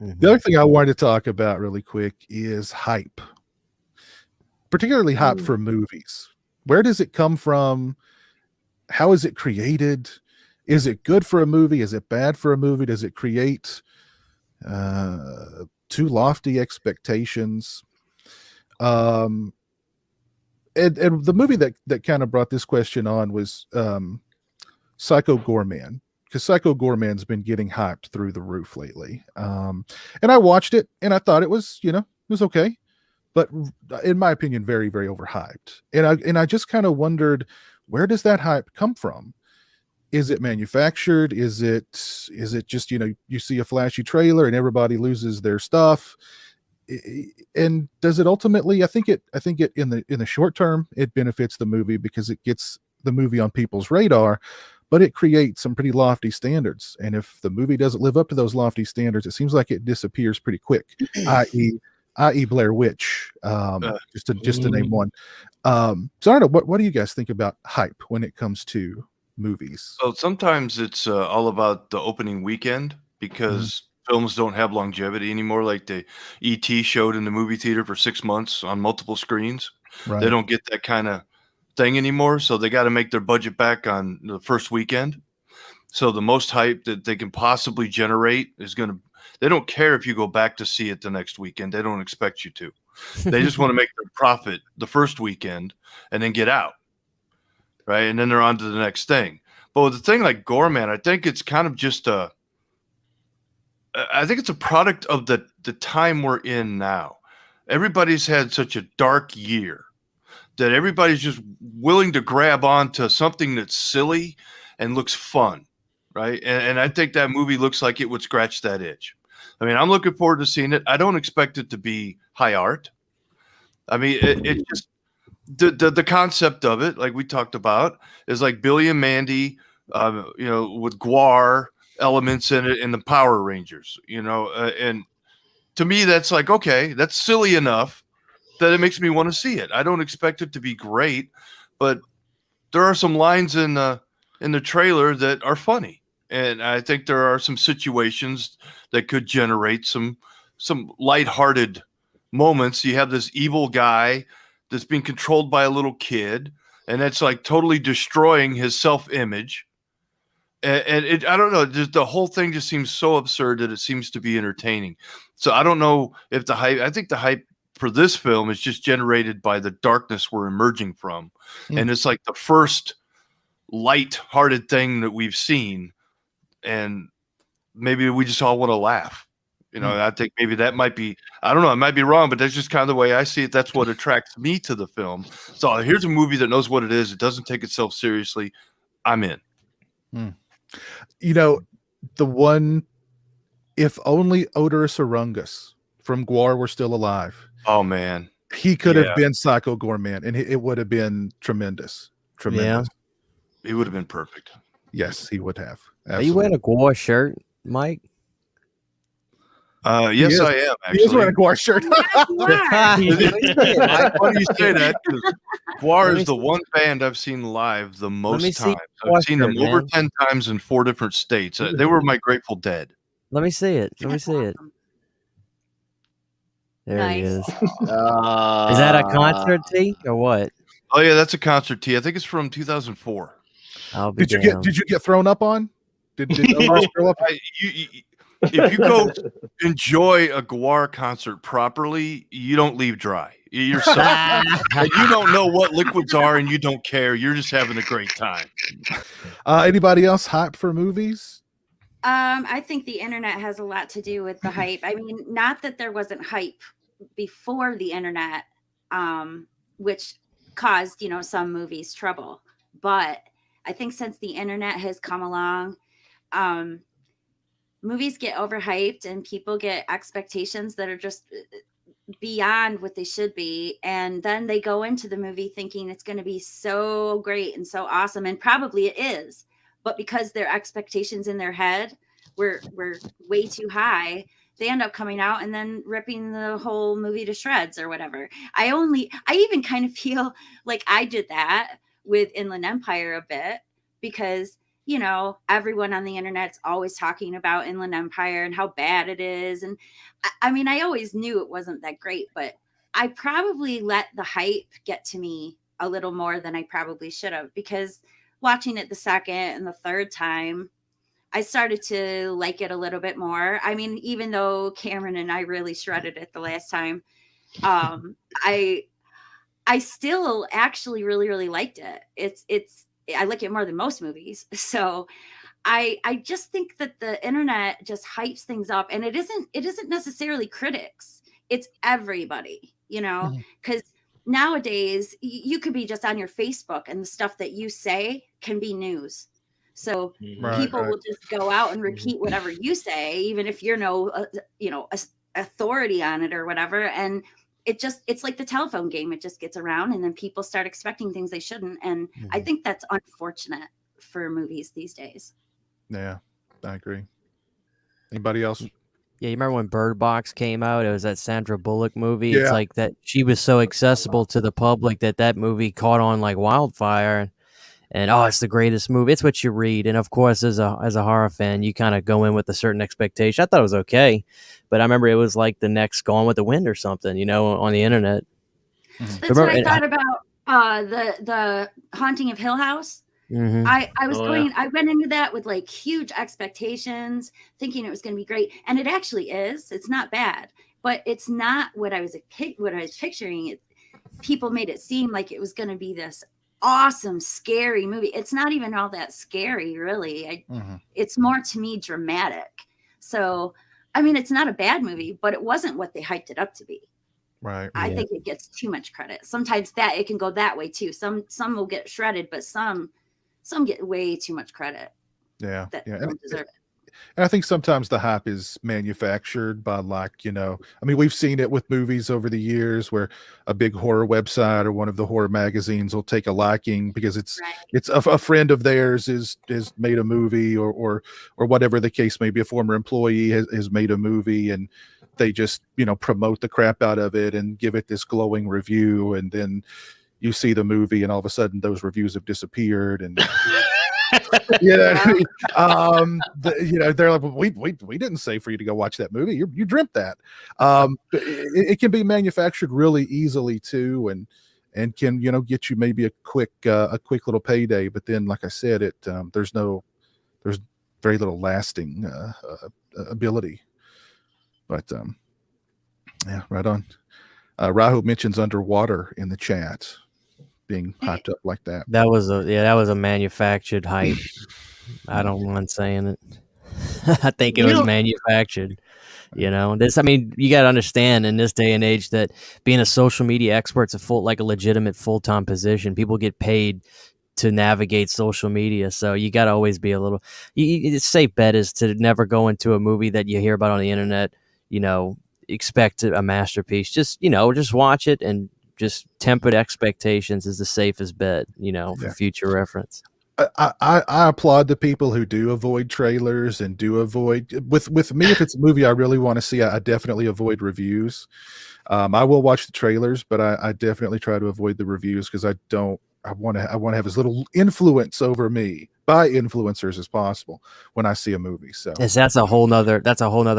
The other thing I wanted to talk about really quick is hype, particularly hype for movies. Where does it come from? How is it created? Is it good for a movie? Is it bad for a movie? Does it create too lofty expectations? And the movie that kind of brought this question on was Psycho Goreman, because Psycho Goreman's been getting hyped through the roof lately. And I watched it and I thought it was, it was okay, but in my opinion, very, very overhyped. And I just kind of wondered, where does that hype come from? Is it manufactured? Is it just, you see a flashy trailer and everybody loses their stuff? And does it ultimately, I think it in the short term, it benefits the movie because it gets the movie on people's radar, but it creates some pretty lofty standards. And if the movie doesn't live up to those lofty standards, it seems like it disappears pretty quick, i.e. Blair Witch, just to name one. So I don't know, what do you guys think about hype when it comes to movies? Well, sometimes it's all about the opening weekend, because films don't have longevity anymore. Like the E.T. showed in the movie theater for 6 months on multiple screens. Right. They don't get that kind of thing anymore, so they got to make their budget back on the first weekend. So the most hype that they can possibly generate is they don't care if you go back to see it the next weekend. They don't expect you to. They just want to make their profit the first weekend and then get out. Right. And then they're on to the next thing. But with the thing like Goreman, I think it's kind of just I think it's a product of the time we're in now. Everybody's had such a dark year that everybody's just willing to grab onto something that's silly and looks fun. Right. And I think that movie looks like it would scratch that itch. I mean, I'm looking forward to seeing it. I don't expect it to be high art. I mean, it just, the concept of it, like we talked about, is like Billy and Mandy, with GWAR elements in it, and the Power Rangers, and to me, that's like, okay, that's silly enough that it makes me want to see it. I don't expect it to be great, but there are some lines in the trailer that are funny, and I think there are some situations that could generate some lighthearted moments. You have this evil guy that's being controlled by a little kid, and that's like totally destroying his self-image. And I don't know, just the whole thing just seems so absurd that it seems to be entertaining. So I don't know if I think the hype for this film is just generated by the darkness we're emerging from. And it's like the first light-hearted thing that we've seen. And maybe we just all want to laugh. I think maybe that might be, I don't know, I might be wrong, but that's just kind of the way I see it. That's what attracts me to the film. So here's a movie that knows what it is. It doesn't take itself seriously. I'm in. The one, if only Odorous Orungus from GWAR were still alive. Oh, man. He could have been Psycho Goreman, and it would have been tremendous. Yeah. He would have been perfect. Yes, he would have. Absolutely. Are you wearing a GWAR shirt, Mike? Yes, I am. Actually, he is wearing a GWAR shirt. Why do you say that? GWAR is the one band I've seen live the most times. I've seen them over 10 times in 4 different states. They were my Grateful Dead. Let me see it. Let me see it. There he is. Is that a concert tee or what? Oh yeah, that's a concert tee. I think it's from 2004. Did you get thrown up on? Did throw up? If you go enjoy a GWAR concert properly, you don't leave dry. You're soft. You don't know what liquids are, and you don't care. You're just having a great time. Anybody else hype for movies? I think the internet has a lot to do with the hype. I mean, not that there wasn't hype before the internet, which caused, some movies trouble. But I think since the internet has come along, movies get overhyped and people get expectations that are just beyond what they should be. And then they go into the movie thinking it's going to be so great and so awesome. And probably it is. But because their expectations in their head were way too high, they end up coming out and then ripping the whole movie to shreds or whatever. I even kind of feel like I did that with Inland Empire a bit, because you know, everyone on the internet's always talking about Inland Empire and how bad it is. And I mean, I always knew it wasn't that great, but I probably let the hype get to me a little more than I probably should have, because watching it the second and the third time, I started to like it a little bit more. I mean, even though Cameron and I really shredded it the last time, I still actually really, really liked it. I like it more than most movies. So I just think that the internet just hypes things up, and it isn't necessarily critics. It's everybody, you know, because nowadays you could be just on your Facebook and the stuff that you say can be news. So people will just go out and repeat whatever you say, even if you're authority on it or whatever. And it's like the telephone game. It just gets around, and then people start expecting things they shouldn't. And I think that's unfortunate for movies these days. Yeah, I agree. Anybody else? Yeah, you remember when Bird Box came out? It was that Sandra Bullock movie. Yeah. It's like that she was so accessible to the public that movie caught on like wildfire. And it's the greatest movie. It's what you read. And of course, as a horror fan, you kind of go in with a certain expectation. I thought it was okay, but I remember it was like the next Gone with the Wind or something, you know, on the internet. That's what I thought about the Haunting of Hill House. I went into that with like huge expectations, thinking it was going to be great, and it actually is. It's not bad, but it's not what I was picturing. People made it seem like it was going to be this awesome, scary movie. It's not even all that scary, really. It's more, to me, dramatic. So, I mean, it's not a bad movie, but it wasn't what they hyped it up to be. Right. I think it gets too much credit. Sometimes that it can go that way too. Some will get shredded, but some get way too much credit. Yeah. That don't deserve it. And I think sometimes the hype is manufactured by, like, you know, I mean, we've seen it with movies over the years where a big horror website or one of the horror magazines will take a liking because it's a friend of theirs has made a movie or whatever the case may be. A former employee has made a movie, and they just, you know, promote the crap out of it and give it this glowing review. And then you see the movie and all of a sudden those reviews have disappeared. And you know what I mean? You know, they're like, well, we didn't say for you to go watch that movie. You dreamt that. It can be manufactured really easily too, and can, you know, get you maybe a quick little payday. But then, like I said, there's very little lasting ability. But yeah, right on. Rahu mentions Underwater in the chat being hyped up like that. That was a manufactured hype. I don't mind saying it. I think it was manufactured. You know, I mean, you got to understand in this day and age that being a social media expert's a legitimate full-time position. People get paid to navigate social media, so you got to always be a little. It's safe bet is to never go into a movie that you hear about on the internet. You know, expect a masterpiece. Just watch it, and just tempered expectations is the safest bet, you know, for future reference. I applaud the people who do avoid trailers and do avoid with me. If it's a movie I really want to see, I definitely avoid reviews. I will watch the trailers, but I definitely try to avoid the reviews because I want to have as little influence over me by influencers as possible when I see a movie. So that's a whole nother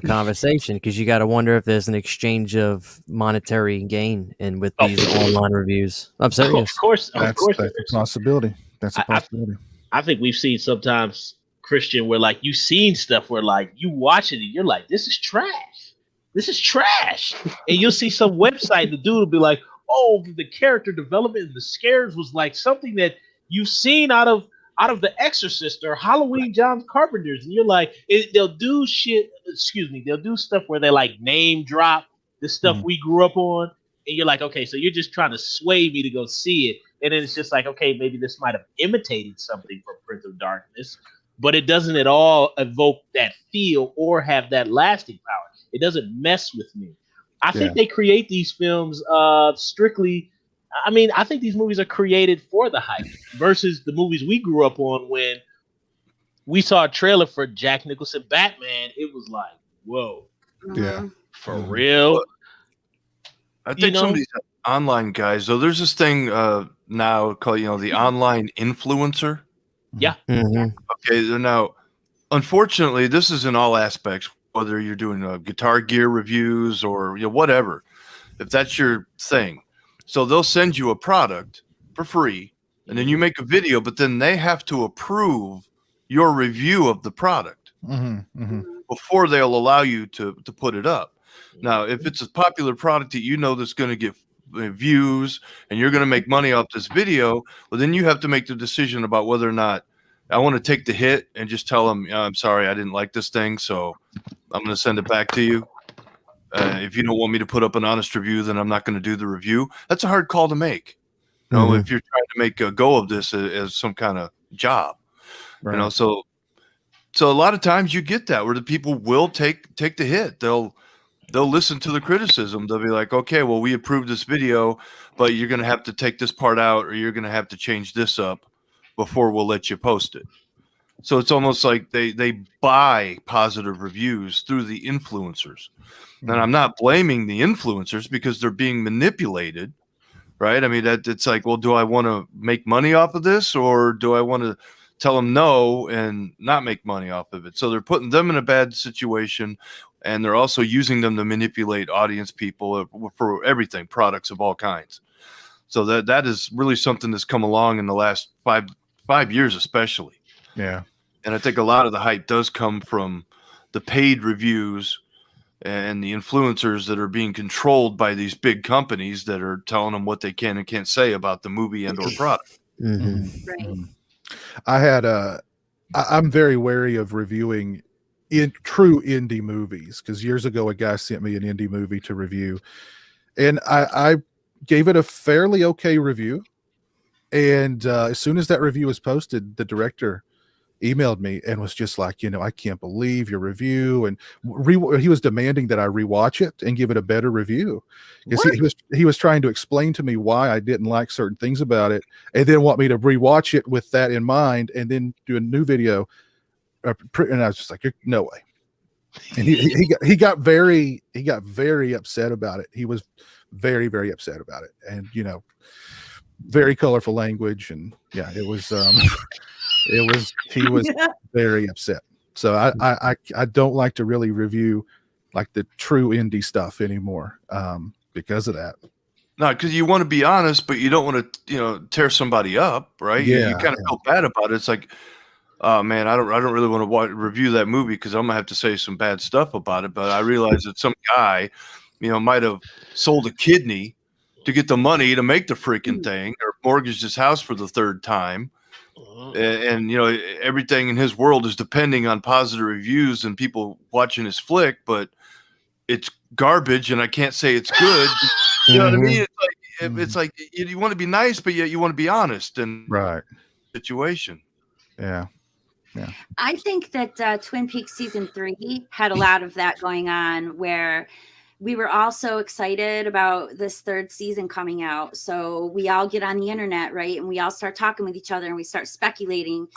conversation, because you got to wonder if there's an exchange of monetary gain in with these online reviews. I'm serious. Of course, that's a possibility. That's a possibility. I think we've seen sometimes, Christian, where like you've seen stuff where like you watch it and you're like, this is trash. This is trash. And you'll see some website, the dude will be like, oh, the character development and the scares was like something that you've seen out of The Exorcist or Halloween John Carpenter's. And you're like, they'll do stuff where they like name drop the stuff we grew up on. And you're like, okay, so you're just trying to sway me to go see it. And then it's just like, okay, maybe this might have imitated something from Prince of Darkness, but it doesn't at all evoke that feel or have that lasting power. It doesn't mess with me. I think they create these films strictly. I mean, I think these movies are created for the hype versus the movies we grew up on. When we saw a trailer for Jack Nicholson Batman, it was like, whoa. Yeah. For real. I think some of these online guys, though, there's this thing now called, the online influencer. Yeah. Mhm. Okay, now, unfortunately, this is in all aspects, whether you're doing guitar gear reviews or whatever, if that's your thing. So they'll send you a product for free, and then you make a video, but then they have to approve your review of the product before they'll allow you to put it up. Now, if it's a popular product that that's going to get views and you're going to make money off this video, well, then you have to make the decision about whether or not I want to take the hit and just tell them, I'm sorry, I didn't like this thing, so I'm going to send it back to you. If you don't want me to put up an honest review, then I'm not going to do the review. That's a hard call to make. If you're trying to make a go of this as some kind of job, Right. so a lot of times you get that where the people will take the hit. They'll listen to the criticism. They'll be like, okay, well, we approved this video, but you're going to have to take this part out, or you're going to have to change this up before we'll let you post it. So it's almost like they buy positive reviews through the influencers. And I'm not blaming the influencers because they're being manipulated, right? I mean, it's like, well, do I want to make money off of this, or do I want to tell them no and not make money off of it? So they're putting them in a bad situation, and they're also using them to manipulate audience people for everything, products of all kinds. So that is really something that's come along in the last five years, especially. Yeah. And I think a lot of the hype does come from the paid reviews and the influencers that are being controlled by these big companies that are telling them what they can and can't say about the movie and or product. Right. I'm very wary of reviewing in true indie movies, because years ago a guy sent me an indie movie to review, and I gave it a fairly okay review. And as soon as that review was posted, the director emailed me and was just like, I can't believe your review, and he was demanding that I rewatch it and give it a better review, because he was trying to explain to me why I didn't like certain things about it, and then want me to rewatch it with that in mind, and then do a new video. And I was just like, no way. And he got very upset about it. He was very, very upset about it, and very colorful language, and yeah, it was he was very upset. So I don't like to really review like the true indie stuff anymore, because of that. No, because you want to be honest, but you don't want to tear somebody up, right? Yeah, you kind of feel bad about it. It's like, oh man, I don't really want to review that movie because I'm gonna have to say some bad stuff about it. But I realize that some guy, might have sold a kidney to get the money to make the freaking thing, or mortgaged his house for the third time. And everything in his world is depending on positive reviews and people watching his flick, but it's garbage, and I can't say it's good. You know what I mean? It's like you want to be nice, but yet you want to be honest in right situation. Yeah. I think that Twin Peaks season 3 had a lot of that going on, where we were all so excited about this third season coming out. So we all get on the internet, right? And we all start talking with each other, and we start speculating,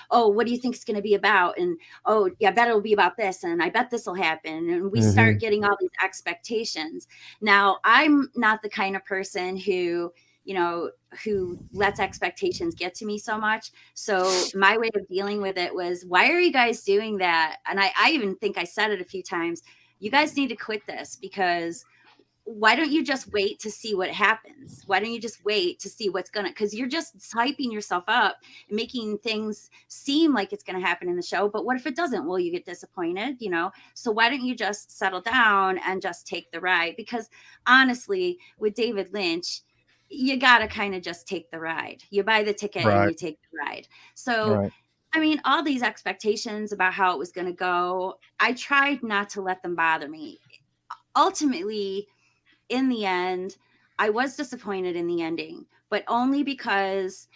oh, what do you think it's going to be about? And, oh, yeah, I bet it'll be about this. And I bet this will happen. And we start getting all these expectations. Now, I'm not the kind of person who lets expectations get to me so much. So my way of dealing with it was, why are you guys doing that? And I even think I said it a few times. You guys need to quit this, because why don't you just wait to see what happens? Why don't you just wait to see what's because you're just hyping yourself up and making things seem like it's going to happen in the show. But what if it doesn't? Will you get disappointed? So why don't you just settle down and just take the ride? Because honestly, with David Lynch, you got to kind of just take the ride. You buy the ticket and you take the ride. So Right. I mean, all these expectations about how it was going to go, I tried not to let them bother me. Ultimately, in the end, I was disappointed in the ending, but only because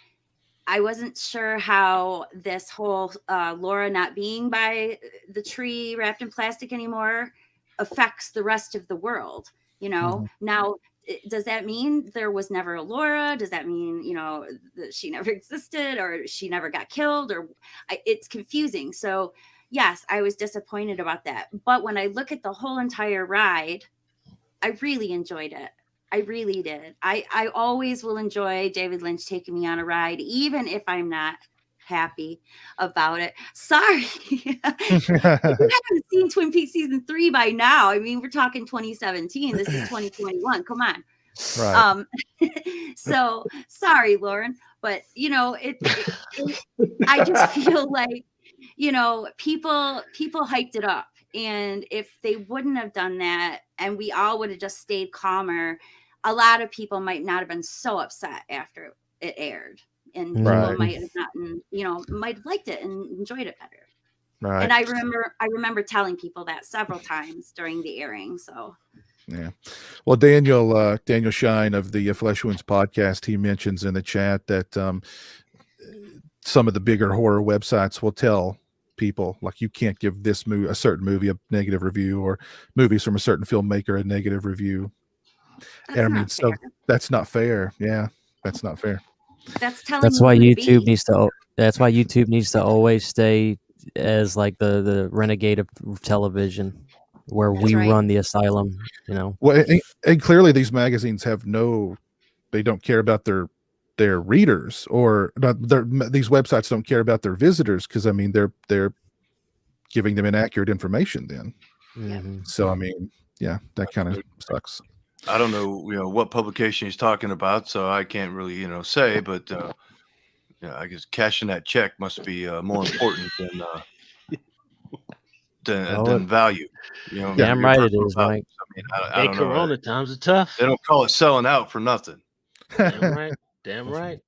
I wasn't sure how this whole Laura not being by the tree wrapped in plastic anymore affects the rest of the world. Now, does that mean there was never a Laura? Does that mean, that she never existed, or she never got killed, or it's confusing. So yes, I was disappointed about that. But when I look at the whole entire ride, I really enjoyed it. I really did. I always will enjoy David Lynch taking me on a ride, even if I'm not happy about it. Sorry. If you haven't seen Twin Peaks season 3 by now, I mean, we're talking 2017. This is 2021. Come on. Right. So sorry, Lauren, but you know, I just feel like, you know, people hyped it up, and if they wouldn't have done that, and we all would have just stayed calmer, a lot of people might not have been so upset after it aired, and people Right. might have not, you know, might have liked it and enjoyed it better. Right. And I remember telling people that several times during the airing. So yeah. Well, Daniel Shine of the Flesh Wounds podcast, he mentions in the chat that some of the bigger horror websites will tell people, like, you can't give this movie, a certain movie, a negative review, or movies from a certain filmmaker a negative review. that's And I mean, not so fair. that's not fair. Yeah, that's not fair. That's telling That's you why who to YouTube be. needs to. That's why YouTube needs to always stay as like the renegade of television, where That's we right. run the asylum. You know. Well, and clearly these magazines have they don't care about their readers, or not, these websites don't care about their visitors, because I mean they're giving them inaccurate information then. Mhm. So I mean, yeah, that kind of sucks. I don't know, you know, what publication he's talking about, so I can't really, you know, say. But yeah, I guess cashing that check must be more important than value. You know, Damn your right it personal is, value. Mike. I mean, I Hey, don't know. Corona times are tough. They don't call it selling out for nothing. Damn right. Damn right.